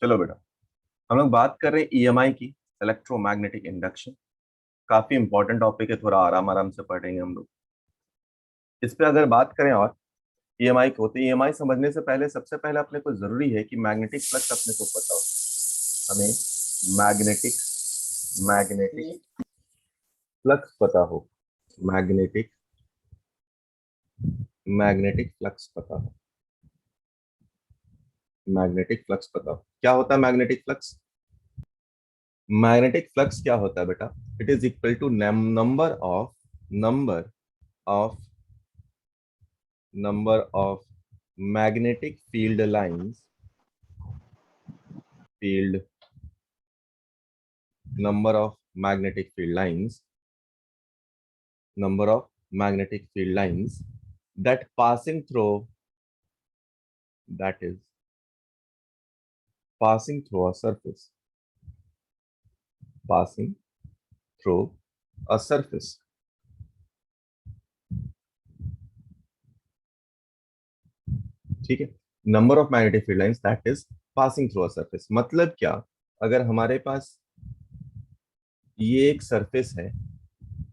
चलो बेटा, हम लोग बात कर रहे हैं ईएमआई की, इलेक्ट्रोमैग्नेटिक इंडक्शन। काफी इंपॉर्टेंट टॉपिक है, थोड़ा आराम आराम से पढ़ेंगे हम लोग इस पे। अगर बात करें और ईएमआई को, तो ईएमआई समझने से पहले सबसे पहले अपने को जरूरी है कि मैग्नेटिक फ्लक्स अपने को पता हो। हमें मैग्नेटिक मैग्नेटिक फ्लक्स पता हो। मैग्नेटिक मैग्नेटिक फ्लक्स पता हो। मैग्नेटिक फ्लक्स पता हो क्या होता है मैग्नेटिक फ्लक्स। मैग्नेटिक फ्लक्स क्या होता है बेटा? It is equal to number of number of magnetic field number of magnetic field lines number of magnetic field lines that passing through that is passing through a surface passing through a surface। ठीक है, number of magnetic field lines that is passing through a surface. मतलब क्या? अगर हमारे पास ये एक surface है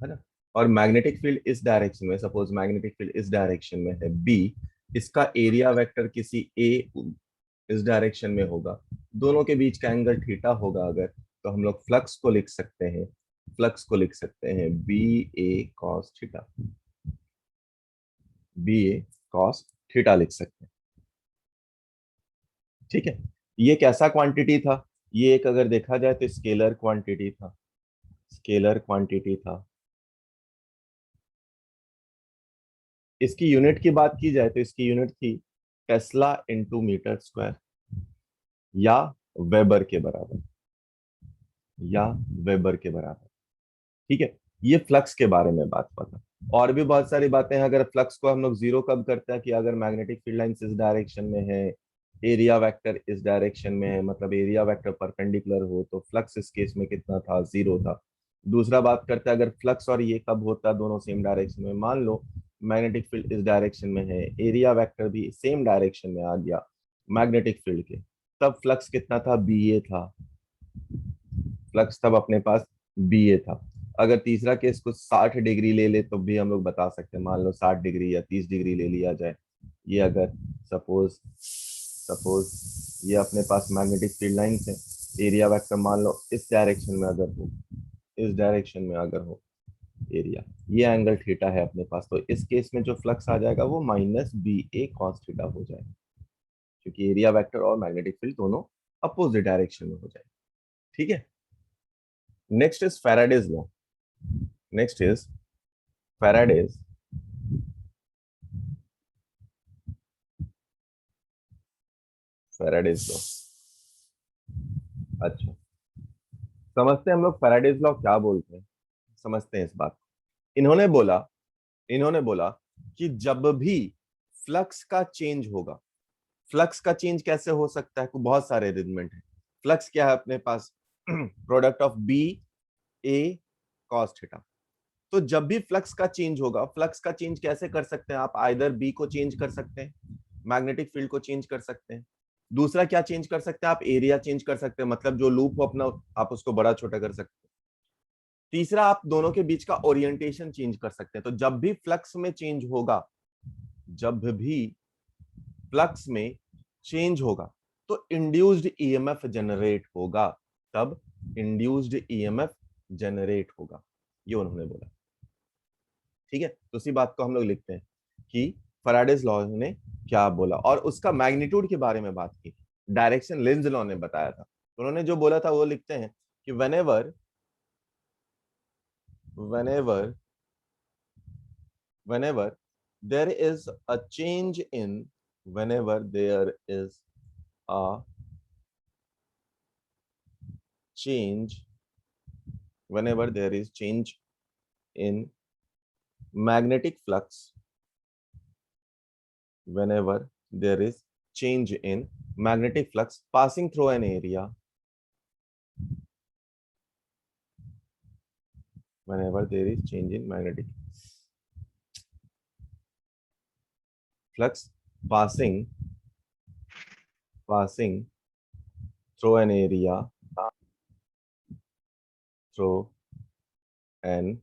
ना, और मैग्नेटिक फील्ड इस डायरेक्शन में, सपोज मैग्नेटिक फील्ड इस डायरेक्शन में है बी, इसका एरिया वेक्टर किसी ए इस डायरेक्शन में होगा, दोनों के बीच का एंगल थीटा होगा अगर, तो हम लोग फ्लक्स को लिख सकते हैं, B A cos theta, B A cos theta लिख सकते हैं। ठीक है, ये कैसा क्वांटिटी था? ये एक अगर देखा जाए तो स्केलर क्वांटिटी था, स्केलर क्वांटिटी था। इसकी यूनिट की बात की जाए तो इसकी यूनिट थी टेस्ला इंटू मीटर स्क्वायर, या वेबर के बराबर, या वेबर के बराबर। ठीक है, ये फ्लक्स के बारे में बात पता। और भी बहुत सारी बातें हैं। अगर फ्लक्स को हम लोग जीरो कब करते हैं? कि अगर मैग्नेटिक फील्ड लाइंस इस डायरेक्शन में है, एरिया वेक्टर इस डायरेक्शन में है, मतलब एरिया वेक्टर परपेंडिकुलर हो, तो फ्लक्स इस केस में कितना था? जीरो था। दूसरा बात करते हैं, अगर फ्लक्स और ये कब होता है? दोनों सेम डायरेक्शन में। मान लो मैग्नेटिक फील्ड इस डायरेक्शन में है, एरिया वेक्टर भी सेम डायरेक्शन में आ गया मैग्नेटिक फील्ड के, तब फ्लक्स कितना था? बी ए था। फ्लक्स तब अपने पास बी ए था। अगर तीसरा केस कुछ 60 डिग्री ले ले तो भी हम लोग बता सकते हैं। मान लो 60 डिग्री या 30 डिग्री ले लिया जाए, ये अगर सपोज सपोज ये अपने पास मैग्नेटिक फील्ड लाइन है, एरिया वेक्टर मान लो इस डायरेक्शन में अगर हो, इस डायरेक्शन में अगर हो एरिया, ये एंगल थीटा है अपने पास, तो इस केस में जो फ्लक्स आ जाएगा वो minus B A cos theta हो जाएगा, क्योंकि एरिया वेक्टर और मैग्नेटिक फील्ड दोनों अपोजिट डायरेक्शन में हो जाएगा। ठीक है, next is Faraday's law. Next is Faraday's Faraday's law. अच्छा, समझते हैं हम लोग फैराडेज लॉ क्या बोलते हैं, समझते हैं इस बात को। इन्होंने बोला कि जब भी फ्लक्स का चेंज होगा, फ्लक्स का चेंज कैसे हो सकता है? बहुत सारे अरेंजमेंट है। फ्लक्स क्या है अपने पास? Product of B A cos theta. तो जब भी फ्लक्स का चेंज होगा, फ्लक्स का चेंज कैसे कर सकते हैं आप? आइदर बी को चेंज कर सकते हैं, मैग्नेटिक फील्ड को चेंज कर सकते हैं। दूसरा क्या चेंज कर सकते हैं आप? एरिया चेंज कर सकते हैं, मतलब जो लूप हो अपना आप उसको बड़ा छोटा कर सकते हैं। तीसरा, आप दोनों के बीच का ओरिएंटेशन चेंज कर सकते हैं। तो जब भी फ्लक्स में चेंज होगा, जब भी फ्लक्स में चेंज होगा, तो इंड्यूस्ड ईएमएफ जनरेट होगा, तब इंड्यूस्ड ईएमएफ जनरेट होगा, ये उन्होंने बोला। ठीक है, तो उसी बात को हम लोग लिखते हैं कि फैराडेज लॉ ने क्या बोला, और उसका मैग्नीट्यूड के बारे में बात की। डायरेक्शन लेंज लॉ ने बताया था, तो उन्होंने जो बोला था वो लिखते हैं कि whenever whenever whenever there is a change in whenever there is a change whenever there is change in magnetic flux, whenever there is change in magnetic flux passing through an area, whenever there is change in magnetic flux passing through an area, through an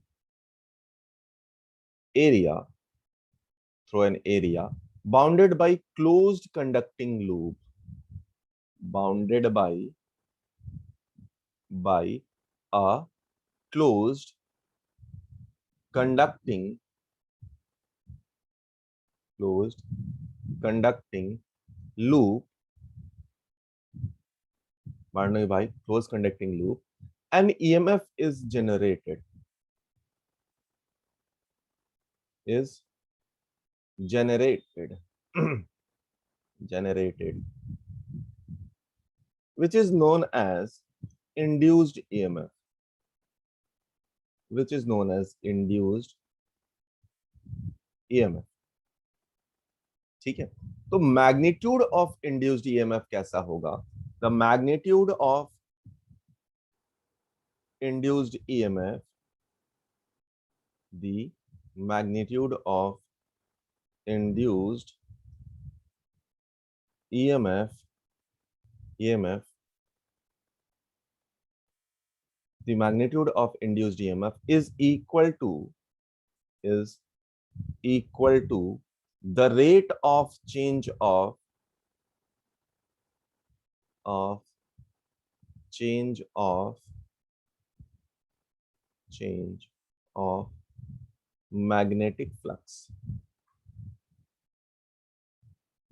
area, through an area bounded by closed conducting loop, bounded by a closed conducting loop, bounded by closed conducting loop, an EMF is generated, generated which is known as induced EMF, which is known as induced EMF. ठीक है, तो magnitude of induced EMF कैसा होगा? The magnitude of induced EMF, the magnitude of induced EMF, the magnitude of induced EMF is equal to the rate of change of magnetic flux.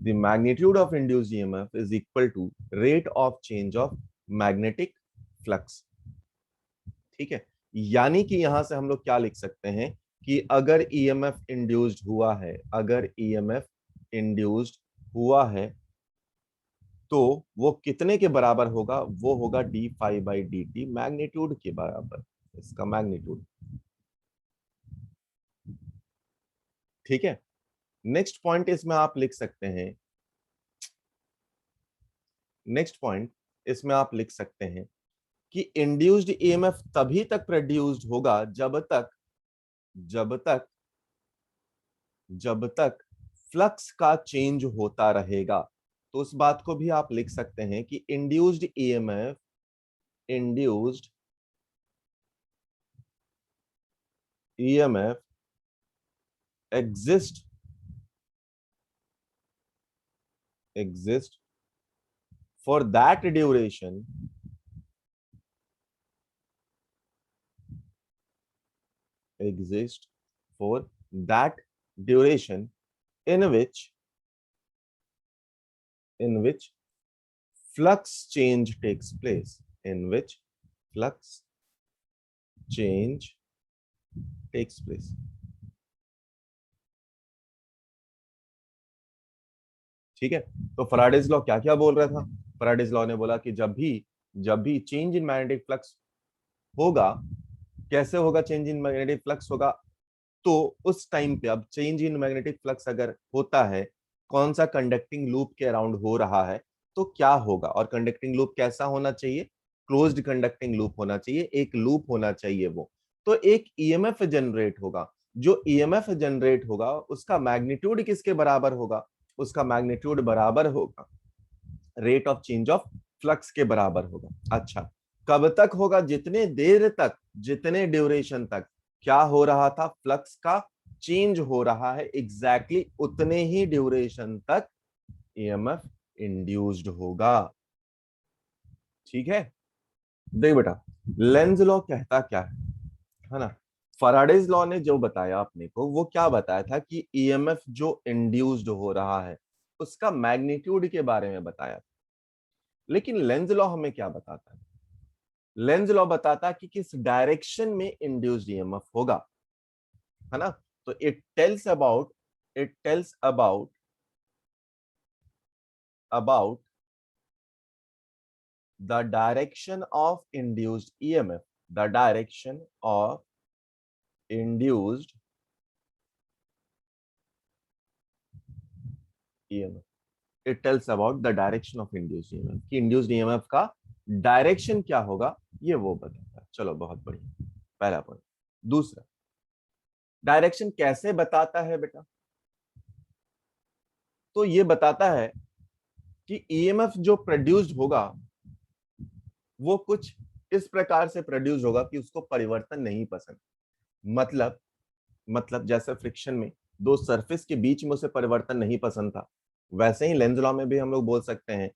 The magnitude of induced EMF is equal to rate of change of magnetic flux. ठीक है, यानी कि यहां से हम लोग क्या लिख सकते हैं कि अगर EMF इंड्यूस्ड हुआ है, अगर EMF इंड्यूस्ड हुआ है तो वो कितने के बराबर होगा? वो होगा d phi by D t, magnitude के बराबर, इसका मैग्नीट्यूड। ठीक है, नेक्स्ट पॉइंट इसमें आप लिख सकते हैं, नेक्स्ट पॉइंट इसमें आप लिख सकते हैं कि इंड्यूस्ड ईएमएफ तभी तक प्रोड्यूस्ड होगा जब तक फ्लक्स का चेंज होता रहेगा। तो उस बात को भी आप लिख सकते हैं कि induced EMF exist for that duration in which flux change takes place, ठीक है, तो फैराडेज लॉ क्या क्या बोल रहा था? फैराडेज लॉ ने बोला कि जब भी चेंज इन मैग्नेटिक फ्लक्स होगा, कैसे होगा चेंज इन मैग्नेटिक फ्लक्स होगा? तो उस टाइम पे, अब चेंज इन मैग्नेटिक फ्लक्स अगर होता है, कौन सा कंडक्टिंग लूप के अराउंड हो रहा है, तो क्या होगा? और कंडक्टिंग लूप कैसा होना चाहिए? क्लोज्ड कंडक्टिंग लूप होना चाहिए, एक लूप होना चाहिए वो। तो एक ईएमएफ जनरेट होगा, जो ईएमएफ जनरेट होगा उसका मैग्नीट्यूड किसके बराबर होगा? उसका मैग्नीट्यूड बराबर होगा rate of change of flux के बराबर होगा। अच्छा, कब तक होगा? जितने देर तक, जितने ड्यूरेशन तक क्या हो रहा था? फ्लक्स का चेंज हो रहा है, एग्जैक्टली उतने ही ड्यूरेशन तक ईएमएफ इंड्यूस्ड होगा। ठीक है, देख बेटा, लेंज लॉ कहता क्या है ना? फैराडेज लॉ ने जो बताया अपने को, वो क्या बताया था कि ईएमएफ जो इंड्यूस्ड हो रहा है उसका मैग्नीट्यूड के बारे में बताया था। लेकिन लेंज लॉ हमें क्या बताता है? लेंज लॉ बताता है कि किस डायरेक्शन में इंड्यूस्ड ईएमएफ होगा, है ना? तो it tells about the direction of induced EMF, the direction of induced EMF. It tells about the direction of induced EMF, कि induced EMF का डायरेक्शन क्या होगा, ये वो बताता है। चलो, बहुत बढ़िया, पहला पॉइंट। दूसरा, डायरेक्शन कैसे बताता है बेटा? तो ये बताता है कि ईएमएफ जो प्रोड्यूस्ड होगा वो कुछ इस प्रकार से प्रोड्यूस होगा कि उसको परिवर्तन नहीं पसंद। मतलब जैसे फ्रिक्शन में दो सरफेस के बीच में उसे परिवर्तन नहीं पसंद था, वैसे ही लेंज लॉ में भी हम लोग बोल सकते हैं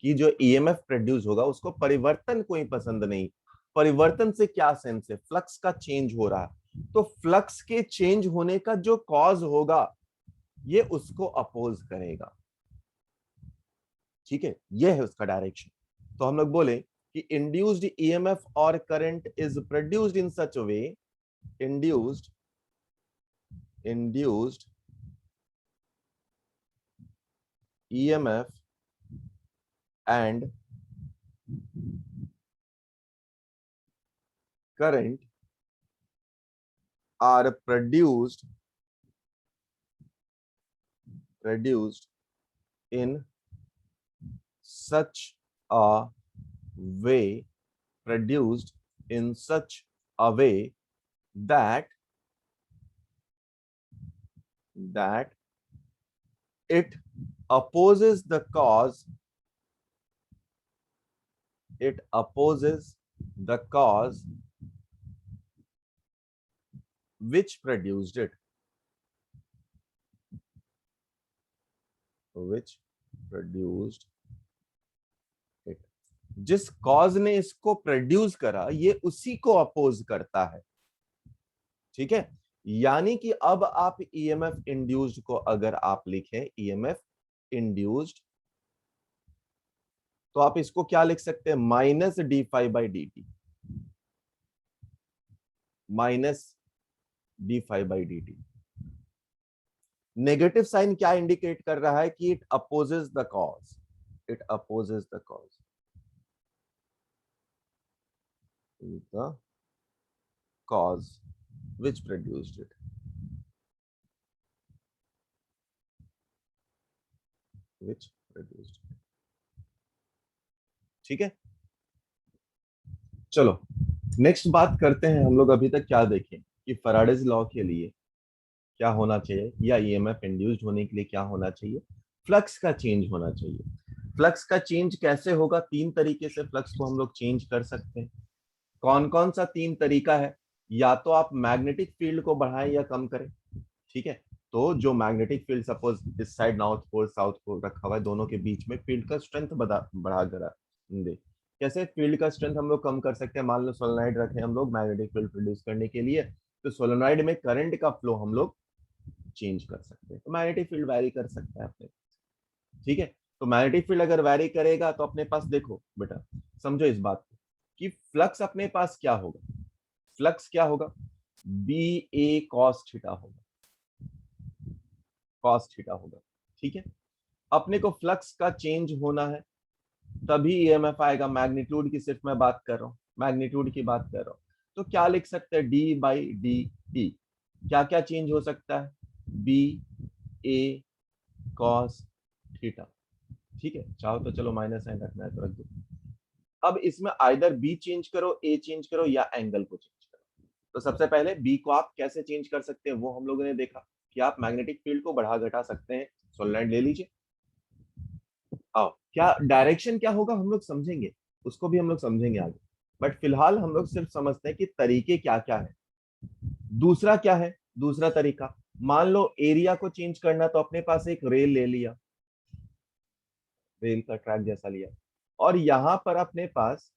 कि जो ईएमएफ प्रोड्यूस होगा उसको परिवर्तन कोई पसंद नहीं। परिवर्तन से क्या सेंस है, फ्लक्स का चेंज हो रहा है, तो फ्लक्स के चेंज होने का जो कॉज होगा ये उसको अपोज करेगा। ठीक है, ये है उसका डायरेक्शन। तो हम लोग बोले कि इंड्यूस्ड ईएमएफ और current is produced in such way, induced EMF and current are produced in such a way, produced in such a way that it opposes the cause, which produced it, जिस cause ने इसको produce करा ये उसी को oppose करता है। ठीक है, यानी कि अब आप ईएमएफ इंड्यूस्ड को अगर आप लिखें ईएमएफ इंड्यूस्ड, तो आप इसको क्या लिख सकते हैं, minus D five by D t, minus D five by D t. Negative sign क्या इंडिकेट कर रहा है कि it opposes the cause, the cause which produced it, ठीक है। चलो नेक्स्ट बात करते हैं। हम लोग अभी तक क्या देखें कि फैराडेज लॉ के लिए क्या होना चाहिए, या ईएमएफ इंड्यूस्ड होने के लिए क्या होना चाहिए, फ्लक्स का चेंज होना चाहिए। फ्लक्स का चेंज कैसे होगा, तीन तरीके से फ्लक्स को हम लोग चेंज कर सकते हैं। कौन कौन सा तीन तरीका है, या तो आप मैग्नेटिक फील्ड को बढ़ाएं या कम करें। ठीक है, तो जो मैग्नेटिक फील्ड सपोज इस side north pole south pole रखा हुआ है, दोनों के बीच में फील्ड का स्ट्रेंथ बढ़ा कर दे। कैसे फील्ड का स्ट्रेंथ हम लोग कम कर सकते हैं, मान लो सोलेनोइड रखे हम लोग मैग्नेटिक फील्ड प्रोड्यूस करने के लिए, तो सोलेनोइड में करंट का फ्लो हम लोग चेंज कर सकते हैं, तो मैग्नेटिक फील्ड वैरी कर सकता है अपने। ठीक है, तो मैग्नेटिक फील्ड अगर वैरी करेगा तो अपने पास देखो बेटा, समझो इस बात को कि फ्लक्स अपने पास क्या होगा, फ्लक्स क्या होगा, बी ए कॉस थीटा होगा, कॉस थीटा होगा। ठीक है, अपने को फ्लक्स का चेंज होना है तभी ईएमएफ आएगा। मैग्नीट्यूड की सिर्फ मैं बात कर रहा हूँ, मैग्नीट्यूड की बात कर रहा हूँ, तो क्या लिख सकते हैं, डी बाई डी टी। क्या क्या चेंज हो सकता है, बी ए कॉस थीटा। ठीक है, चाहो तो चलो माइनस साइन रखना है तो रख दो। अब इसमें आइदर बी चेंज करो, ए चेंज करो, या एंगल को चेंज करो। तो सबसे पहले बी को आप कैसे चेंज कर सकते हैं वो हम लोगों ने देखा कि आप मैग्नेटिक फील्ड को बढ़ा घटा सकते हैं। सोलेनोइड ले लीजिए। आओ, क्या डायरेक्शन क्या होगा हम लोग समझेंगे, उसको भी हम लोग समझेंगे आगे, बट फिलहाल हम लोग सिर्फ समझते हैं कि तरीके क्या क्या है। दूसरा क्या है, दूसरा तरीका, मान लो एरिया को चेंज करना, तो अपने पास एक रेल ले लिया, रेल का ट्रैक जैसा लिया, और यहां पर अपने पास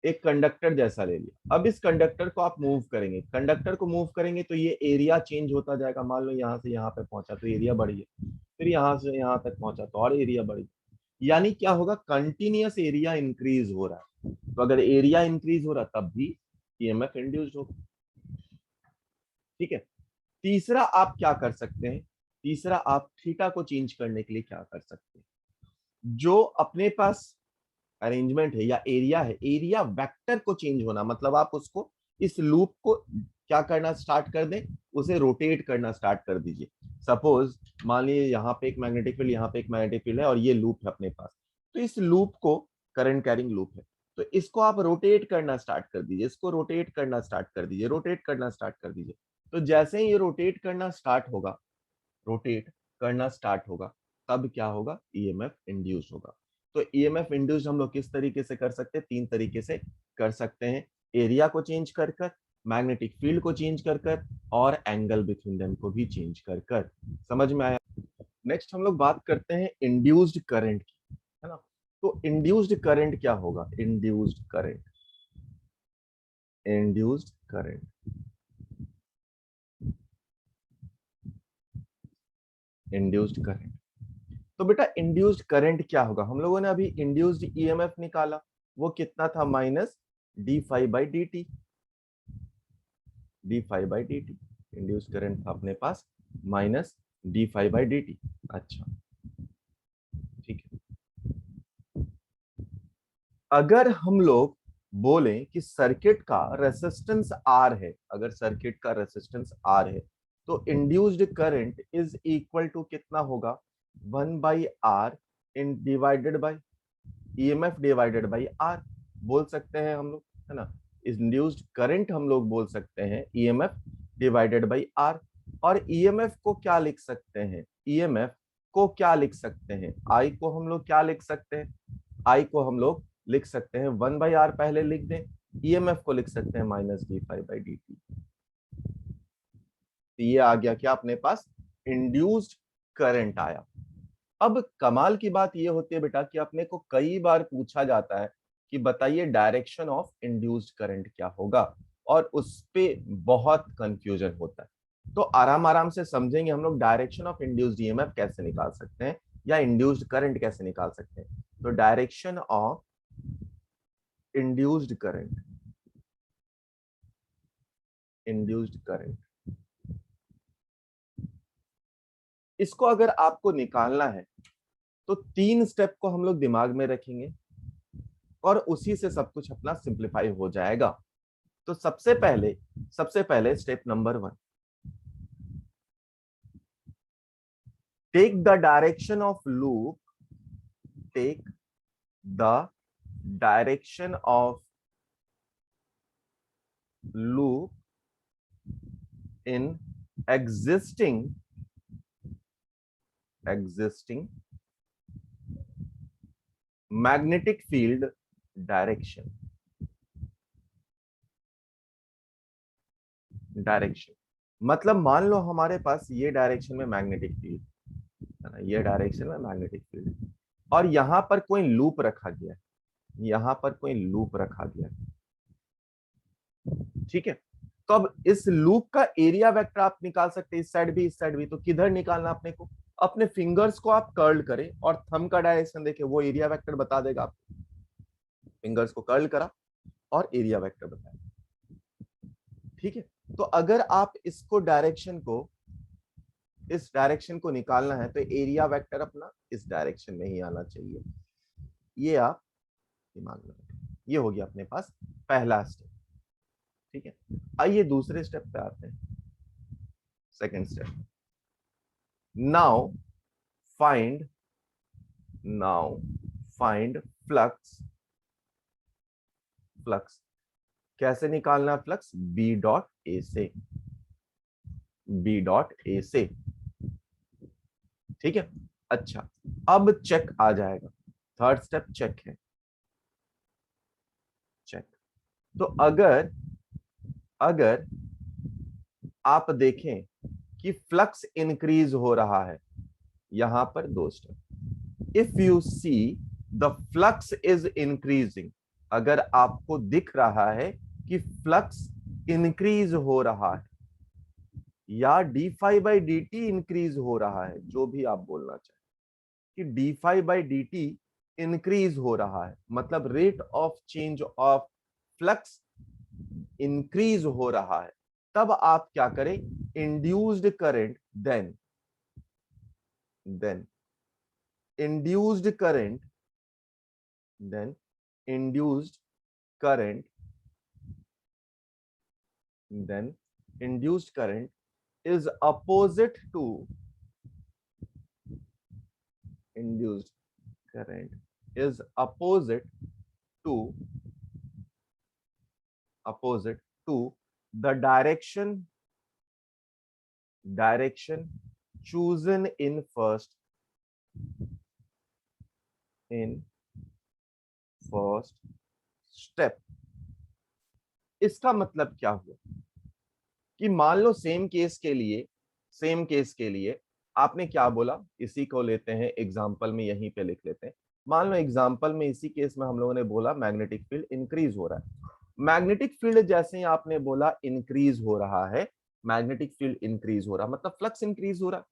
एक कंडक्टर जैसा ले लिया। अब इस कंडक्टर को आप मूव करेंगे, कंडक्टर को मूव करेंगे तो ये एरिया चेंज होता जाएगा। मान लो यहाँ से यहाँ पे पहुंचा तो एरिया बढ़ गया, फिर यहाँ से यहाँ तक पहुंचा तो और एरिया बढ़ गया। यानी क्या होगा, कंटिन्यूअस एरिया इंक्रीज हो रहा है। तो अगर एरिया इंक्रीज हो रहा तब भी ईएमएफ इंड्यूस्ड होगा। ठीक है, तीसरा आप क्या कर सकते हैं, तीसरा आप थीटा को चेंज करने के लिए क्या कर सकते हैं, जो अपने पास अरेंजमेंट है या एरिया है, एरिया वेक्टर को चेंज होना, मतलब आप उसको इस लूप को क्या करना स्टार्ट कर दें, उसे रोटेट करना स्टार्ट कर दीजिए। सपोज मान लीजिए यहाँ पे एक मैग्नेटिक फील्ड, यहाँ पे एक मैग्नेटिक फील्ड है और ये लूप है अपने पास, तो इस लूप को करंट कैरिंग लूप है, तो इसको आप रोटेट करना स्टार्ट कर दीजिए, इसको रोटेट करना स्टार्ट कर दीजिए, रोटेट करना स्टार्ट कर दीजिए। तो जैसे ही ये रोटेट करना स्टार्ट होगा, रोटेट करना स्टार्ट होगा, तब क्या होगा, ईएमएफ इंड्यूस होगा। तो ईएमएफ इंड्यूस्ड हम लोग किस तरीके से कर सकते हैं, 3 तरीके से कर सकते हैं। एरिया को चेंज कर कर, मैग्नेटिक फील्ड को चेंज कर कर, और एंगल बिटवीन देम को भी चेंज कर कर। समझ में आया? नेक्स्ट हम लोग बात करते हैं इंड्यूस्ड करंट की, है ना। तो इंड्यूस्ड करंट क्या होगा? Induced current, induced current, induced current. तो बेटा इंड्यूस्ड करंट क्या होगा? हम लोगों ने अभी इंड्यूस्ड ईएमएफ निकाला, वो कितना था? Minus D five by D T, D five by D T. Induced current था अपने पास minus D five by D T. अच्छा, ठीक है। अगर हम लोग बोले कि सर्किट का रेसिस्टेंस आर है, अगर सर्किट का रेसिस्टेंस आर है, तो induced current is equal to कितना होगा? 1/R in divided by EMF divided by R, बोल सकते हैं हम लोग, है ना। इंड्यूस्ड करंट हम लोग बोल सकते हैं ईएमएफ डिवाइडेड बाई आर। और ईएमएफ को क्या लिख सकते हैं? ईएमएफ को क्या लिख सकते हैं? आई को हम लोग क्या लिख सकते हैं? आई को हम लोग लिख सकते हैं 1/R, पहले लिख दें। ईएमएफ को लिख सकते हैं minus D five by D T. ये आ गया क्या अपने पास? इंड्यूस्ड करंट आया। अब कमाल की बात ये होती है बेटा कि अपने को कई बार पूछा जाता है कि बताइए डायरेक्शन ऑफ इंड्यूस्ड करंट क्या होगा, और उस पे बहुत कंफ्यूजन होता है। तो आराम आराम से समझेंगे हम लोग डायरेक्शन ऑफ इंड्यूस्ड ईएमएफ कैसे निकाल सकते हैं, या इंड्यूस्ड करंट कैसे निकाल सकते हैं। तो direction of induced current, induced current, इसको अगर आपको निकालना है तो 3 स्टेप को हम लोग दिमाग में रखेंगे, और उसी से सब कुछ अपना सिंप्लीफाई हो जाएगा। तो सबसे पहले step number 1, take the direction of loop, take the direction of loop in existing magnetic field direction, मतलब मान लो हमारे पास ये डायरेक्शन में मैग्नेटिक फील्ड है ना, ये डायरेक्शन में मैग्नेटिक फील्ड, और यहां पर कोई लूप रखा गया है, यहां पर कोई लूप रखा गया है, ठीक है। तो अब इस लूप का एरिया वेक्टर आप निकाल सकते हैं, इस साइड भी इस साइड भी। तो किधर निकालना अपने को? अपने फिंगर्स को आप कर्ल करें और थंब का डायरेक्शन देखें, वो एरिया वेक्टर बता देगा आपको। फिंगर्स को कर्ल करा और एरिया वेक्टर बताया, ठीक है। तो अगर आप इसको डायरेक्शन को, इस डायरेक्शन को निकालना है, तो एरिया वेक्टर अपना इस डायरेक्शन में ही आना चाहिए। ये आप दिमाग में रखें। ये हो गया अपने पास पहला स्टेप, ठीक है। आइए दूसरे स्टेप पे आते हैं, second step. Now find flux, flux कैसे निकालना है? फ्लक्स बी डॉट ए से, बी डॉट ए से, ठीक है। अच्छा, अब चेक आ जाएगा, थर्ड स्टेप चेक है, चेक। तो अगर आप देखें कि फ्लक्स इंक्रीज हो रहा है, यहां पर 2 step. If you see the flux is increasing, अगर आपको दिख रहा है कि फ्लक्स इंक्रीज हो रहा है, या d five by D t increase हो रहा है, जो भी आप बोलना चाहें, कि d five by D t increase हो रहा है, मतलब rate of change of flux increase हो रहा है, तब आप क्या करें? Induced current, then induced current, then induced current, then induced current is opposite to, induced current is opposite to the direction chosen in first step. इसका मतलब क्या हुआ कि मान लो सेम केस के लिए आपने क्या बोला, इसी को लेते हैं एग्जांपल में, यहीं पे लिख लेते हैं। मान लो एग्जांपल में इसी केस में हम लोगों ने बोला मैग्नेटिक फील्ड इंक्रीज हो रहा है। मैग्नेटिक फील्ड जैसे ही आपने बोला इंक्रीज हो रहा है, मैग्नेटिक फील्ड इंक्रीज हो रहा मतलब फ्लक्स इंक्रीज हो रहा,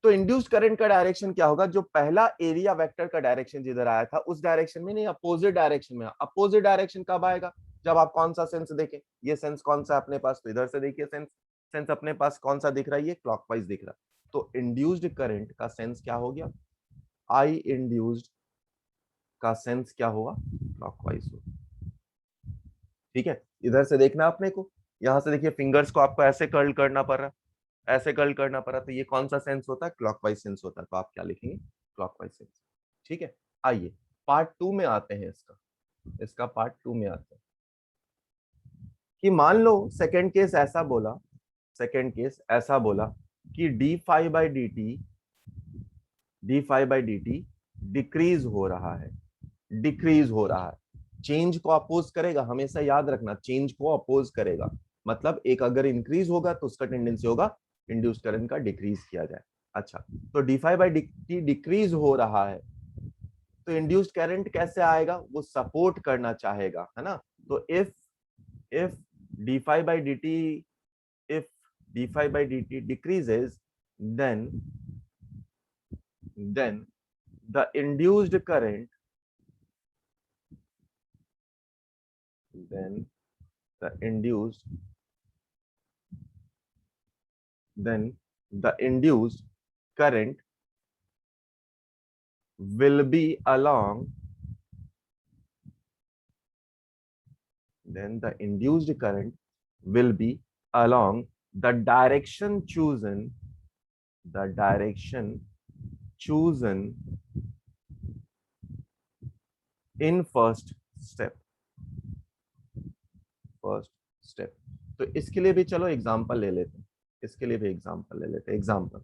तो इंड्यूस्ड करंट का डायरेक्शन क्या होगा, जो पहला एरिया वेक्टर का डायरेक्शन जिधर आया था उस डायरेक्शन में नहीं, अपोजिट डायरेक्शन में। अपोजिट डायरेक्शन कब आएगा, जब आप कौन सा सेंस देखें, ये सेंस कौन सा अपने पास, तो इधर से देखिए सेंस, सेंस अपने पास कौन सा दिख रहा है, ये क्लॉकवाइज दिख रहा है। तो इंड्यूस्ड करंट का सेंस क्या हो गया, आई इंड्यूस्ड का सेंस क्या हुआ, क्लॉकवाइज हो। ठीक है, इधर से देखना अपने को, यहां से देखिए फिंगर्स को आपको ऐसे कर्ल करना पड़ रहा, ऐसे कर्ल करना पड़ा, तो ये कौन सा सेंस होता है, क्लॉकवाइज सेंस होता है। तो आप क्या लिखेंगे, क्लॉकवाइज सेंस। ठीक है, आइए पार्ट 2 में आते हैं, इसका पार्ट 2 में आते हैं कि मान लो सेकंड केस ऐसा बोला, सेकंड केस ऐसा बोला कि d five by D T decrease हो रहा है, डिक्रीज हो रहा है। चेंज को अपोज करेगा, हमेशा याद रखना, चेंज को अपोज करेगा। मतलब एक अगर इंक्रीज होगा तो उसका टेंडेंसी होगा इंड्यूस करंट का डिक्रीज किया जाए। अच्छा, तो D five by D T decrease हो रहा है, तो इंड्यूस्ड करंट कैसे आएगा, वो सपोर्ट करना चाहेगा, है ना। तो if D five by D T, if D five by D T decreases, then then the induced current, then the induced then the induced current will be along, then the induced current will be along the direction chosen, the direction chosen in first step, first step. तो इसके लिए भी चलो example ले लेते हैं, इसके लिए भी एग्जांपल ले लेते हैं। एग्जांपल,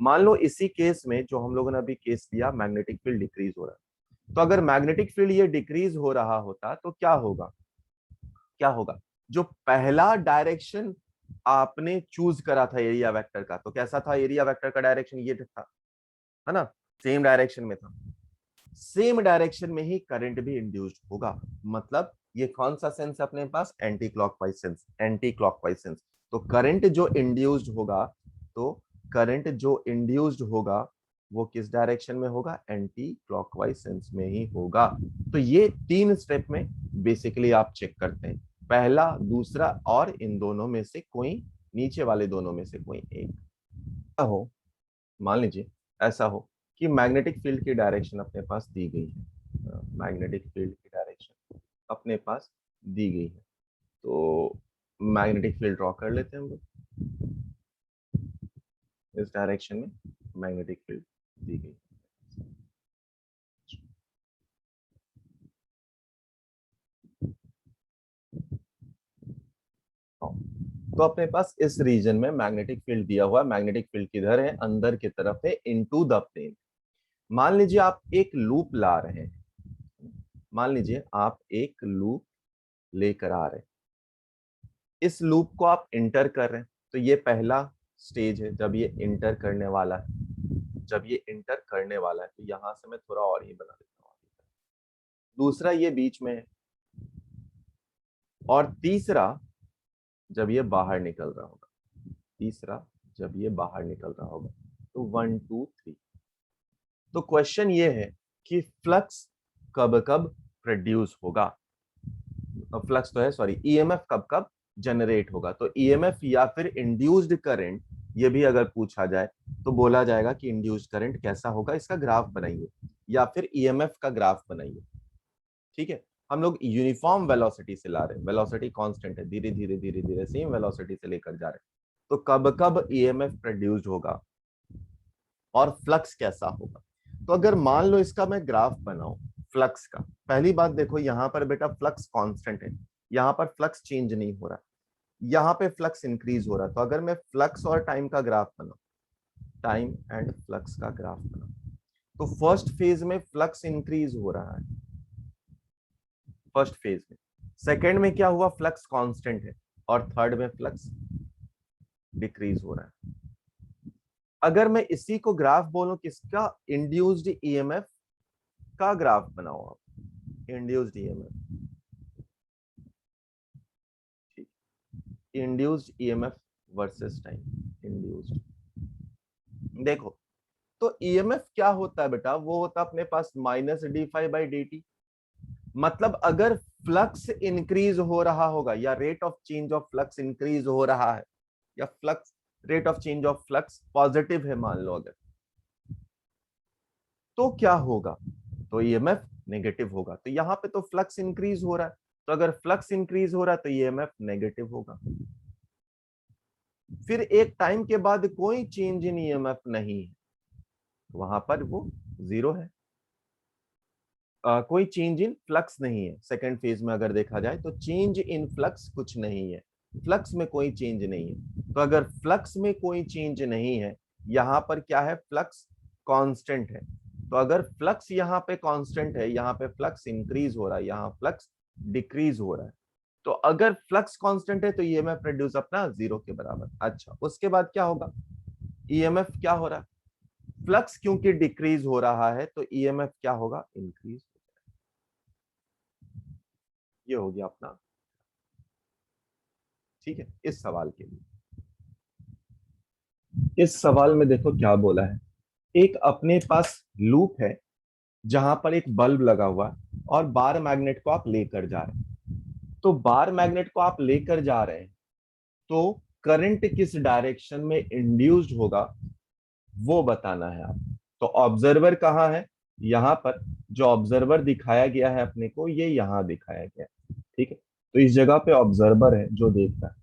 मान लो इसी केस में जो हम लोगों ने अभी केस लिया, मैग्नेटिक फील्ड डिक्रीज हो रहा है, तो अगर मैग्नेटिक फील्ड ये डिक्रीज हो रहा होता तो क्या होगा, क्या होगा, जो पहला डायरेक्शन आपने चूज करा था एरिया वेक्टर का, तो कैसा था एरिया वेक्टर का डायरेक्शन, ये था, है ना, सेम डायरेक्शन में था, सेम डायरेक्शन में ही करंट भी इंड्यूस्ड होगा। मतलब ये कौन सा सेंस है अपने पास, anti clockwise sense, anti clockwise sense. तो करंट जो इंड्यूस्ड होगा, तो करंट जो इंड्यूस्ड होगा वो किस डायरेक्शन में होगा, एंटी क्लॉकवाइज सेंस में ही होगा। तो ये 3 स्टेप में बेसिकली आप चेक करते हैं, पहला, दूसरा और इन दोनों में से कोई, नीचे वाले दोनों में से कोई एक हो। मान लीजिए ऐसा हो कि मैग्नेटिक फील्ड की डायरेक्शन अपने पास दी गई है, मैग्नेटिक फील्ड की डायरेक्शन अपने पास दी गई है, तो मैग्नेटिक फील्ड ड्रॉ कर लेते हैं हम लोग, इस डायरेक्शन में मैग्नेटिक फील्ड दी गई। तो अपने पास इस रीजन में मैग्नेटिक फील्ड दिया हुआ है, मैग्नेटिक फील्ड किधर है, अंदर की तरफ है, इनटू द प्लेन। मान लीजिए आप एक लूप ला रहे हैं, मान लीजिए आप एक लूप लेकर आ रहे हैं, इस लूप को आप इंटर कर रहे हैं, तो ये पहला स्टेज है जब ये इंटर करने वाला है, जब ये इंटर करने वाला है, तो यहां से मैं थोड़ा और ही बना देता हूँ। दूसरा ये बीच में है, और तीसरा जब ये बाहर निकल रहा होगा, तीसरा जब ये बाहर निकल रहा होगा, तो 1 2 3। तो क्वेश्चन ये है कि फ्लक्स कब कब प्रोड्यूस होगा, फ्लक्स तो है, सॉरी, ईएमएफ कब कब जनरेट होगा। तो ईएमएफ या फिर इंड्यूस्ड करंट, ये भी अगर पूछा जाए तो बोला जाएगा कि इंड्यूस्ड करंट कैसा होगा, इसका ग्राफ बनाइए, या फिर ईएमएफ का ग्राफ बनाइए। ठीक है, हम लोग यूनिफॉर्म वेलोसिटी से ला रहे हैं, वेलोसिटी कांस्टेंट है, धीरे धीरे धीरे धीरे सेम वेलोसिटी से लेकर जा रहे हैं, तो कब कब ईएमएफ प्रोड्यूस्ड होगा और फ्लक्स कैसा होगा। तो अगर मान लो इसका मैं ग्राफ बनाऊं फ्लक्स का, पहली बात देखो यहां पर बेटा फ्लक्स कांस्टेंट है, यहां पर फ्लक्स चेंज नहीं हो रहा, यहाँ पे फ्लक्स इंक्रीज हो रहा है। तो अगर मैं फ्लक्स और टाइम का ग्राफ बनाऊं, टाइम एंड फ्लक्स का ग्राफ बनाऊं, तो फर्स्ट फेज में फ्लक्स इंक्रीज हो रहा है, फर्स्ट फेज में। सेकेंड में क्या हुआ, फ्लक्स कांस्टेंट है, और थर्ड में फ्लक्स डिक्रीज हो रहा है। अगर मैं इसी को ग्राफ बोलूं, किसका, इंड्यूस्ड ईएमएफ का ग्राफ बनाओ आप, इंड्यूस्ड ईएमएफ, ठीक, induced EMF versus time, induced. देखो, तो ईएमएफ क्या होता है बेटा, वो होता है अपने पास minus D phi by D T. मतलब अगर फ्लक्स इंक्रीज हो रहा होगा, या rate of change of flux increase हो रहा है, या flux, rate of change of flux positive है मान लो अगर, तो क्या होगा, तो ईएमएफ नेगेटिव होगा। तो यहां पे तो फ्लक्स इंक्रीज हो रहा है, तो अगर फ्लक्स इंक्रीज हो रहा है तो ईएमएफ नेगेटिव होगा। फिर एक टाइम के बाद कोई चेंज इन ईएमएफ नहीं है, वहां पर वो जीरो है। कोई चेंज इन फ्लक्स नहीं है, सेकेंड फेज में अगर देखा जाए तो चेंज इन फ्लक्स कुछ नहीं है, फ्लक्स में कोई चेंज नहीं है। तो अगर फ्लक्स में कोई चेंज नहीं है, यहां पर क्या है, फ्लक्स कांस्टेंट है। तो अगर फ्लक्स यहाँ पे कांस्टेंट है, यहाँ पे फ्लक्स इंक्रीज हो रहा है, यहाँ फ्लक्स डिक्रीज हो रहा है। तो अगर फ्लक्स कांस्टेंट है तो ईएमएफ प्रोड्यूस अपना जीरो के बराबर। अच्छा, उसके बाद क्या होगा, ईएमएफ क्या हो रहा है, फ्लक्स क्योंकि डिक्रीज हो रहा है तो ईएमएफ क्या होगा, इंक्रीज। ये हो गया अपना, ठीक है, इस सवाल के लिए। इस सवाल में देखो क्या बोला है, एक अपने पास लूप है जहां पर एक बल्ब लगा हुआ है और बार मैग्नेट को आप लेकर जा रहे हैं। तो बार मैग्नेट को आप लेकर जा रहे हैं, तो करंट किस डायरेक्शन में इंड्यूस्ड होगा वो बताना है आप। तो ऑब्जर्वर कहाँ है, यहां पर जो ऑब्जर्वर दिखाया गया है अपने को, ये यहां दिखाया गया है, ठीक है। तो इस जगह पे ऑब्जर्वर है जो देख रहा है।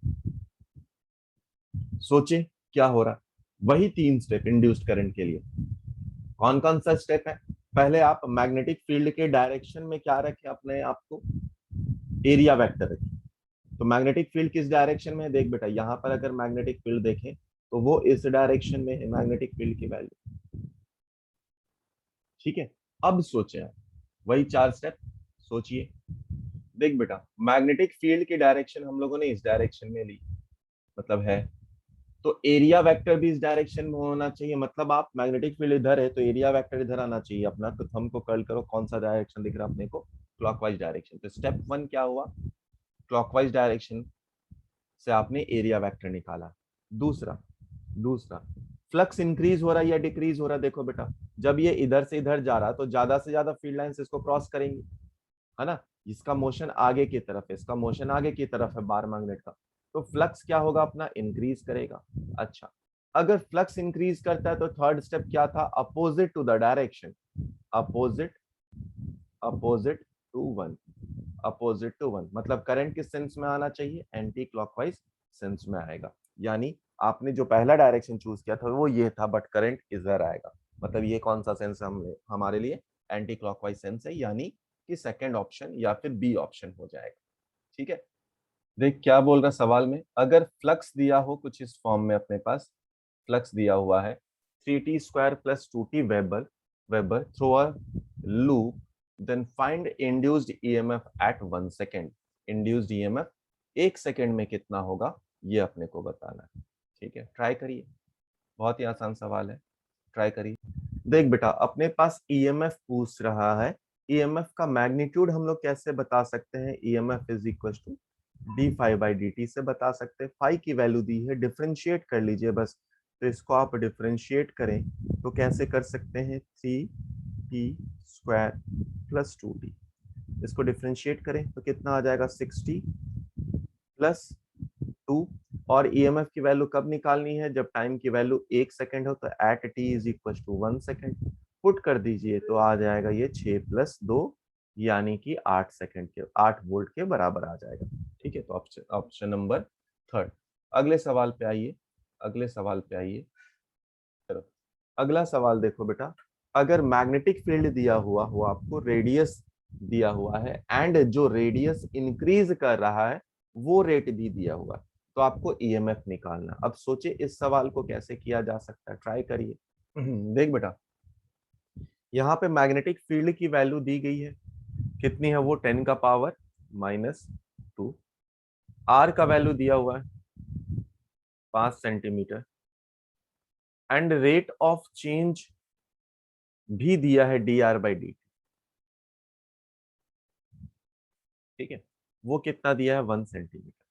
सोचिए क्या हो रहा है, वही तीन स्टेप इंड्यूस्ड करंट के लिए। कौन कौन सा स्टेप है, पहले आप मैग्नेटिक फील्ड के डायरेक्शन में क्या रखें, अपने आपको एरिया वेक्टर रखें। तो मैग्नेटिक फील्ड किस डायरेक्शन में है, देख बेटा यहां पर अगर मैग्नेटिक फील्ड देखें तो वो इस डायरेक्शन में है, मैग्नेटिक फील्ड की वैल्यू, ठीक है। अब सोचें आप, वही चार स्टेप सोचिए। देख बेटा, मैग्नेटिक फील्ड की डायरेक्शन हम लोगों ने इस डायरेक्शन में ली, मतलब है, तो एरिया वेक्टर भी इस डायरेक्शन में होना चाहिए। मतलब आप, मैग्नेटिक फील्ड इधर है तो एरिया वेक्टर इधर आना चाहिए अपना। तो थंब को कर्ल करो, कौन सा डायरेक्शन दिख रहा है अपने को, क्लॉकवाइज डायरेक्शन। तो स्टेप वन क्या हुआ, क्लॉकवाइज डायरेक्शन से आपने एरिया वेक्टर निकाला। दूसरा दूसरा फ्लक्स इंक्रीज हो रहा है या डिक्रीज हो रहा है, देखो बेटा, जब ये इधर से इधर जा रहा है तो ज्यादा से ज्यादा फील्ड लाइंस इसको क्रॉस करेंगी, है ना। इसका मोशन आगे की तरफ है, इसका मोशन आगे की तरफ है बार मैग्नेट का, तो फ्लक्स क्या होगा अपना, इंक्रीज करेगा। अच्छा, अगर फ्लक्स इंक्रीज करता है तो थर्ड स्टेप क्या था, opposite to the direction, opposite, opposite to one, opposite to one. मतलब करंट किस सेंस में आना चाहिए, एंटी क्लॉकवाइज सेंस में आएगा। यानी आपने जो पहला डायरेक्शन चूज किया था वो ये था, बट करंट इधर आएगा। मतलब ये कौन सा सेंस हमारे लिए एंटी क्लॉकवाइज सेंस है, यानी कि सेकंड ऑप्शन या फिर बी ऑप्शन हो जाएगा, ठीक है। देख क्या बोल रहा सवाल में, अगर फ्लक्स दिया हो कुछ इस फॉर्म में, अपने पास फ्लक्स दिया हुआ है 3t² + 2t weber, weber through a loop, then find induced EMF at 1 second. Induced EMF 1 second में कितना होगा, ये अपने को बताना है, ठीक है। ट्राई करिए, बहुत ही आसान सवाल है, ट्राई करिए। देख बेटा, अपने पास ईएमएफ पूछ रहा है, ईएमएफ का मैग्नीट्यूड हम लोग कैसे बता सकते हैं, EMF is equal to d phi by D t से बता सकते हैं। फाई की वैल्यू दी है, डिफ्रेंशिएट कर लीजिए बस। तो इसको आप डिफ्रेंशिएट करें तो कैसे कर सकते हैं, 3t² + 2t, इसको डिफ्रेंशिएट करें तो कितना आ जाएगा, 60 + 2। और ईएमएफ की वैल्यू कब निकालनी है, जब टाइम की वैल्यू 1 सेकेंड हो, तो at t is equal to 1 second. Put कर दीजिए तो आ जाएगा ये 6 + 2, यानी कि 8 सेकेंड के, 8 वोल्ट के बराबर आ जाएगा, ठीक है। तो ऑप्शन ऑप्शन नंबर थर्ड। अगले सवाल पे आइए, अगले सवाल पे आइए। चलो अगला सवाल देखो बेटा, अगर मैग्नेटिक फील्ड दिया हुआ हो, आपको रेडियस दिया हुआ है, एंड जो रेडियस इंक्रीज कर रहा है वो रेट भी दिया हुआ है, तो आपको ईएमएफ निकालना। अब सोचिए इस सवाल को कैसे किया जा सकता है, ट्राई करिए। देख बेटा, यहाँ पे मैग्नेटिक फील्ड की वैल्यू दी गई है, कितनी है वो 10 का पावर -2। आर का वैल्यू दिया हुआ है 5 centimetre, and rate of change भी दिया है dr/dt। ठीक है, वो कितना दिया है 1 सेंटीमीटर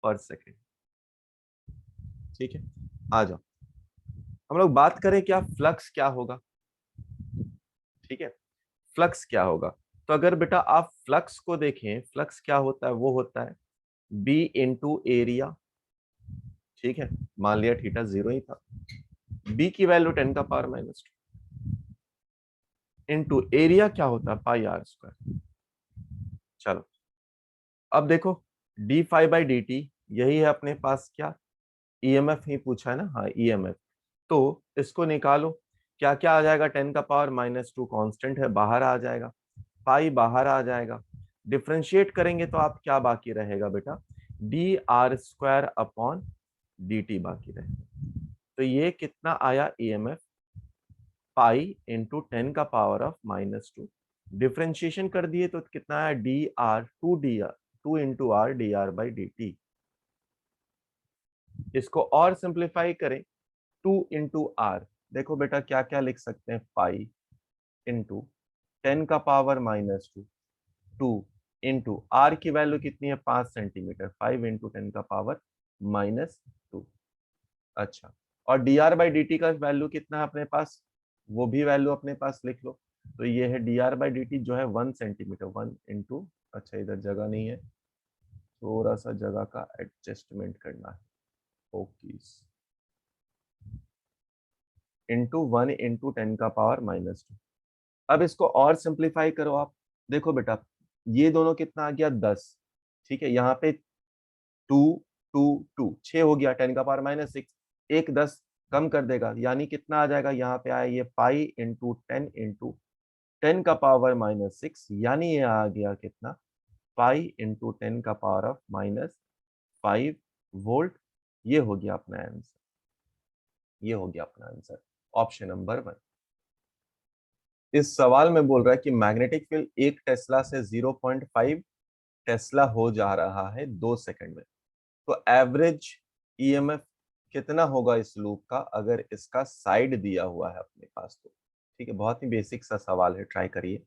पर सेकेंड। ठीक है, आ जाओ हम लोग बात करें क्या फ्लक्स क्या होगा। ठीक है, फ्लक्स क्या होगा, तो अगर बेटा आप फ्लक्स को देखें, फ्लक्स क्या होता है, वो होता है बी इंटू एरिया। ठीक है, मान लिया थीटा 0 ही था, बी की वैल्यू 10 का पावर -2 इंटू एरिया क्या होता है πr²। चलो अब देखो d∅dt यही है अपने पास क्या, ईएमएफ ही पूछा है ना, हाँ ईएमएफ। तो इसको निकालो, क्या क्या आ जाएगा, 10 का पावर -2 कांस्टेंट है, बाहर आ जाएगा, पाई बाहर आ जाएगा, डिफ्रेंशिएट करेंगे तो आप क्या बाकी रहेगा बेटा, dr² / dt बाकी रहेगा। तो ये कितना आया ईएमएफ, पाई इंटू 10 का पावर ऑफ -2, डिफ्रेंशिएशन कर दिए तो कितना आया टू इंटू आर dr/dt। इसको और सिंप्लीफाई करें, 2 इंटू आर, देखो बेटा क्या क्या लिख सकते हैं, पाई इंटू 10 का पावर -2, 2 इंटू आर की वैल्यू कितनी है 5 सेंटीमीटर, 5 इंटू 10 का पावर -2। अच्छा, और dr/dt का वैल्यू कितना है अपने पास, वो भी वैल्यू अपने पास लिख लो। तो ये है dr/dt जो है 1 सेंटीमीटर, 1 इंटू, अच्छा इधर जगह नहीं है, थोड़ा सा जगह का एडजस्टमेंट करना है, ओके, इंटू 1 इंटू 10 का पावर -2। अब इसको और सिंप्लीफाई करो आप, देखो बेटा ये दोनों कितना आ गया 10। ठीक है, यहाँ पे 2 2 2 6 हो गया, 10 का पावर -6, एक 10 कम कर देगा, यानी कितना आ जाएगा, यहाँ पे आया ये पाई इंटू 10 का पावर -6, यानी ये आ गया कितना, पाई इंटू 10 का पावर ऑफ -5 वोल्ट। ये हो गया अपना आंसर, ये हो गया अपना आंसर, ऑप्शन नंबर 1। इस सवाल में बोल रहा है कि मैग्नेटिक फील्ड 1 टेस्ला से 0.5 टेस्ला हो जा रहा है 2 सेकंड में, तो एवरेज ईएमएफ कितना होगा इस लूप का, अगर इसका साइड दिया हुआ है अपने पास तो। ठीक है, बहुत ही बेसिक सा सवाल है, ट्राई करिए।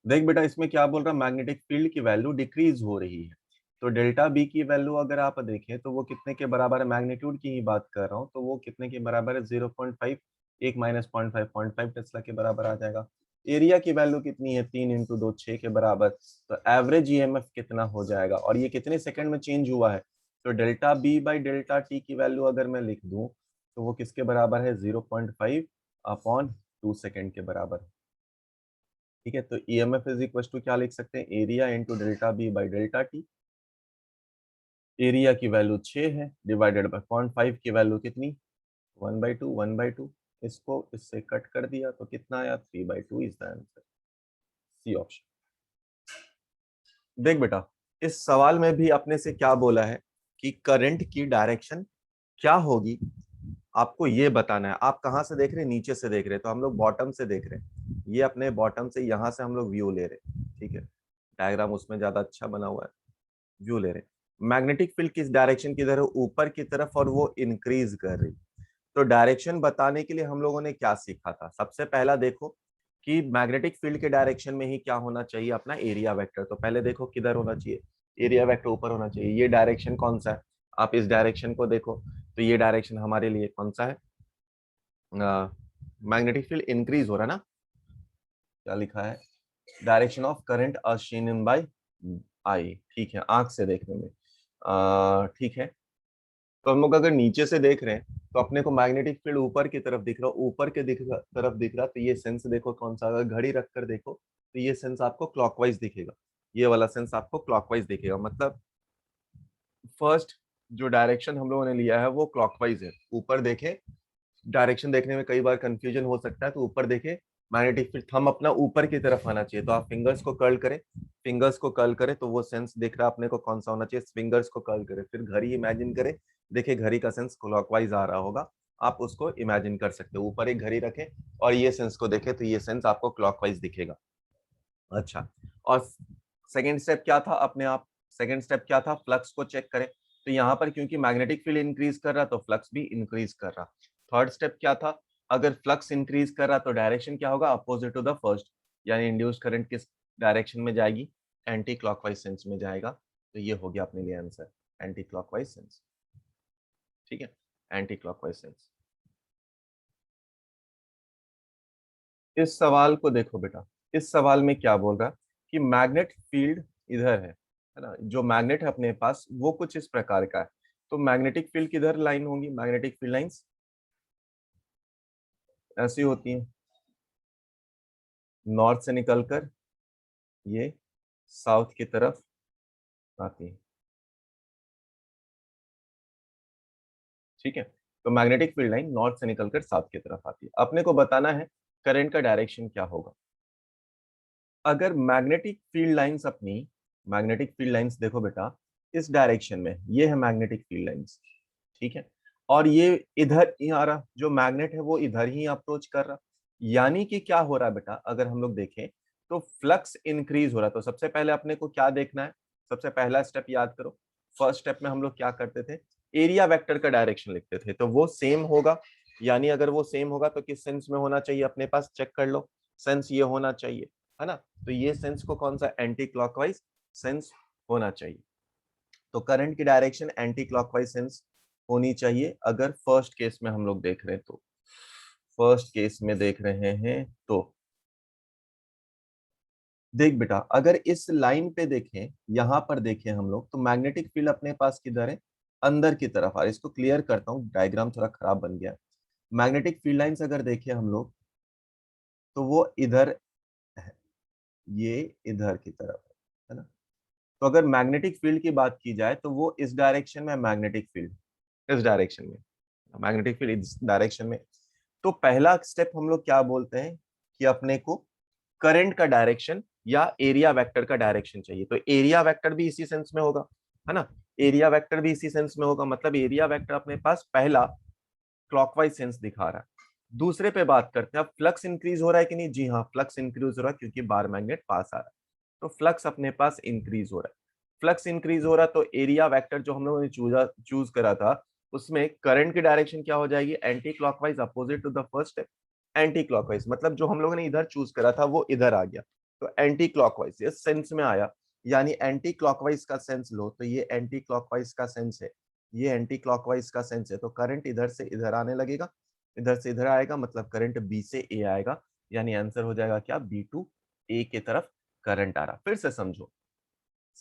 देख बेटा इसमें क्या बोल रहा है, मैग्नेटिक फील्ड की वैल्यू डिक्रीज हो रही है, तो डेल्टा बी की वैल्यू अगर आप देखें तो वो कितने के बराबर है, मैग्नीट्यूड की ही बात कर रहा हूँ, तो वो कितने के बराबर है 0.5, एक -0.5 टेस्ला के बराबर आ जाएगा। एरिया की वैल्यू कितनी है, 3 इंटू 2 6 के बराबर, तो एवरेज ईएमएफ कितना हो जाएगा, और ये कितने सेकंड में चेंज हुआ है, तो delta B by delta t की वैल्यू अगर मैं लिख दूं तो वो किसके बराबर है 0.5/2 सेकंड के बराबर। ठीक है, तो ईएमएफ इज इक्वल टू क्या लिख सकते हैं, area into delta B by delta t. Area की वैल्यू 6 है, डिवाइडेड बाय 0.5 की वैल्यू कितनी 1/2, 1/2, इसको इससे कट कर दिया तो कितना आया 3/2 is the answer, C option. देख बेटा इस सवाल में भी अपने से क्या बोला है कि करंट की डायरेक्शन क्या होगी, आपको ये बताना है। आप कहाँ से देख रहे हैं, नीचे से देख रहे हैं, तो हम लोग बॉटम से देख रहे हैं, ये अपने बॉटम से यहाँ से हम लोग व्यू ले रहे हैं। ठीक है, डायग्राम उसमें ज्यादा अच्छा बना हुआ है, व्यू ले रहे हैं। मैग्नेटिक फील्ड किस डायरेक्शन की तरफ, ऊपर की तरफ, और वो इंक्रीज कर रही। तो डायरेक्शन बताने के लिए हम लोगों ने क्या सीखा था, सबसे पहला देखो कि मैग्नेटिक फील्ड के डायरेक्शन में ही क्या होना चाहिए, अपना एरिया वेक्टर। तो पहले देखो किधर होना चाहिए, एरिया वेक्टर ऊपर होना चाहिए। ये डायरेक्शन कौन सा है, आप इस डायरेक्शन को देखो, तो ये डायरेक्शन हमारे लिए कौन सा है, मैग्नेटिक फील्ड इंक्रीज हो रहा है ना, क्या लिखा है, direction of current as seen in by आई। ठीक है, आंख से देखने में, ठीक है। तो हम लोग अगर नीचे से देख रहे हैं तो अपने को मैग्नेटिक फील्ड ऊपर की तरफ दिख रहा, ऊपर के तरफ दिख रहा, तो ये सेंस देखो कौन सा, अगर घड़ी रख कर देखो तो ये सेंस आपको क्लॉकवाइज दिखेगा, ये वाला सेंस आपको क्लॉकवाइज दिखेगा। मतलब फर्स्ट जो डायरेक्शन हम लोगों ने लिया है वो क्लॉकवाइज है। ऊपर देखे, डायरेक्शन देखने में कई बार कंफ्यूजन हो सकता है, तो ऊपर देखे मैग्नेटिक फील्ड, थंब अपना ऊपर की तरफ आना चाहिए, तो आप फिंगर्स को कर्ल करें, फिंगर्स को कर्ल करें तो वो सेंस दिख रहा है अपने को कौन सा होना चाहिए, फिंगर्स को कर्ल करें, फिर घड़ी इमेजिन करें, देखिए घड़ी का सेंस क्लॉकवाइज आ रहा होगा, आप उसको इमेजिन कर सकते हो। ऊपर एक घड़ी रखें और ये सेंस को देखें तो ये सेंस आपको क्लॉकवाइज दिखेगा। अच्छा, और सेकेंड स्टेप क्या था अपने आप, सेकेंड स्टेप क्या था, फ्लक्स को चेक करें। तो यहाँ पर क्योंकि मैग्नेटिक फील्ड इंक्रीज कर रहा तो फ्लक्स भी इंक्रीज कर रहा। थर्ड स्टेप क्या था, अगर फ्लक्स इंक्रीज कर रहा तो डायरेक्शन क्या होगा, अपोजिट टू द फर्स्ट, यानी इंड्यूस्ड करंट किस डायरेक्शन में जाएगी, एंटी क्लॉकवाइज सेंस में जाएगा। तो ये हो गया अपने लिए आंसर, एंटी क्लॉकवाइज सेंस। ठीक है, एंटी क्लॉकवाइज सेंस। इस सवाल को देखो बेटा, इस सवाल में क्या बोल रहा है कि मैग्नेट फील्ड इधर है ना, जो मैग्नेट है अपने पास वो कुछ इस प्रकार का है। तो मैग्नेटिक फील्ड किधर लाइन होंगी, मैग्नेटिक फील्ड लाइंस ऐसी होती हैं, नॉर्थ से निकलकर ये साउथ की तरफ आती है। ठीक है, तो मैग्नेटिक फील्ड लाइन नॉर्थ से निकलकर साउथ की तरफ आती है। अपने को बताना है करंट का डायरेक्शन क्या होगा। अगर मैग्नेटिक फील्ड लाइंस अपनी, मैग्नेटिक फील्ड लाइंस देखो बेटा, इस डायरेक्शन में ये है मैग्नेटिक फील्ड लाइंस। ठीक है, और ये इधर ही आ रहा, जो मैग्नेट है वो इधर ही अप्रोच कर रहा। यानी कि क्या हो रहा है बेटा, अगर हम लोग देखें तो फ्लक्स इंक्रीज हो रहा। तो सबसे पहले अपने को क्या देखना है, सबसे पहला स्टेप याद करो। फर्स्ट स्टेप में हम लोग क्या करते थे, एरिया वेक्टर का डायरेक्शन लिखते थे, तो वो सेम होगा। यानी अगर वो सेम होगा तो किस सेंस में होना चाहिए अपने पास, चेक कर लो, सेंस ये होना चाहिए, है ना। तो ये सेंस को कौन सा, एंटी क्लॉकवाइज सेंस होना चाहिए। तो करंट की डायरेक्शन एंटी क्लॉकवाइज सेंस होनी चाहिए अगर फर्स्ट केस में हम लोग देख रहे हैं तो। फर्स्ट केस में देख रहे हैं तो देख बेटा, अगर इस लाइन पे देखें, यहां पर देखें हम लोग, तो मैग्नेटिक फील्ड अपने पास किधर है, अंदर की तरफ आ रहा है। इसको क्लियर करता हूं, डायग्राम थोड़ा खराब बन गया। मैग्नेटिक फील्ड लाइंस अगर देखें हम लोग तो वो इधर है, ये इधर की तरफ है ना। तो अगर मैग्नेटिक फील्ड की बात की जाए तो वो इस डायरेक्शन में, मैग्नेटिक फील्ड इस डायरेक्शन में, मैग्नेटिक फील्ड इस डायरेक्शन में। तो पहला स्टेप हम लोग क्या बोलते हैं कि अपने को करंट का डायरेक्शन या एरिया वेक्टर का डायरेक्शन चाहिए। तो एरिया वेक्टर भी इसी सेंस में होगा, है ना। एरिया वेक्टर भी इसी सेंस में होगा, मतलब एरिया वेक्टर अपने पास पहला क्लॉकवाइज सेंस दिखा रहा है। दूसरे पे बात करते हैं, अब फ्लक्स इंक्रीज हो रहा है कि नहीं, जी हाँ फ्लक्स इंक्रीज हो रहा है क्योंकि बार मैग्नेट पास आ रहा है। तो फ्लक्स अपने पास इंक्रीज हो रहा है। फ्लक्स इंक्रीज हो रहा है तो एरिया वेक्टर जो हम लोगों ने चूज करा था उसमें करंट की डायरेक्शन क्या हो जाएगी, anticlockwise, opposite to the first anticlockwise. मतलब जो हम लोगों ने इधर चूज करा था वो इधर आ गया, तो एंटी क्लॉकवाइज इस सेंस में आया। यानी एंटी क्लॉकवाइज का सेंस लो तो ये एंटी क्लॉकवाइज का सेंस है, ये एंटी क्लॉकवाइज का सेंस है। तो करंट इधर से इधर आने लगेगा, इधर से इधर आएगा, मतलब करंट बी से ए आएगा। यानी आंसर हो जाएगा क्या, बी टू ए की तरफ करंट आ रहा। फिर से समझो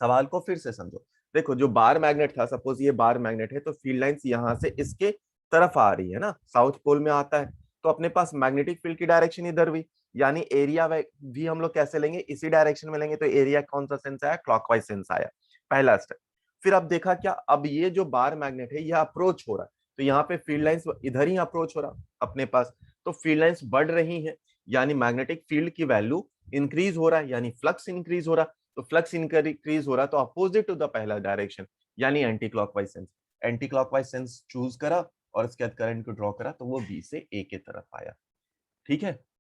सवाल को, फिर से समझो। देखो जो बार मैग्नेट था, सपोज ये बार मैग्नेट है, तो फील्ड लाइंस यहां से इसके तरफ आ रही है ना, साउथ पोल में आता है। तो अपने पास मैग्नेटिक फील्ड की डायरेक्शन इधर हुई, यानी एरिया भी हम लोग कैसे लेंगे, इसी डायरेक्शन में लेंगे। तो एरिया कौन सा सेंस आया, क्लॉकवाइज सेंस आया, पहला स्टेप। फिर अब देखा क्या, अब ये जो बार मैग्नेट है यह अप्रोच हो रहा है, तो यहाँ पे फील्ड लाइंस इधर ही अप्रोच हो रहा अपने पास। तो फील्ड लाइंस बढ़ रही है, यानी मैग्नेटिक फील्ड की वैल्यू इंक्रीज हो रहा है, यानी फ्लक्स इंक्रीज हो रहा। तो फ्लक्स इंक्रीज हो रहा तो अपोजिट टू द पहला डायरेक्शन, यानी anti clockwise sense. Anti clockwise sense choose करा और उसके बाद करंट को ड्रॉ करा तो वो बी से ए की तरफ आया। ठीक है,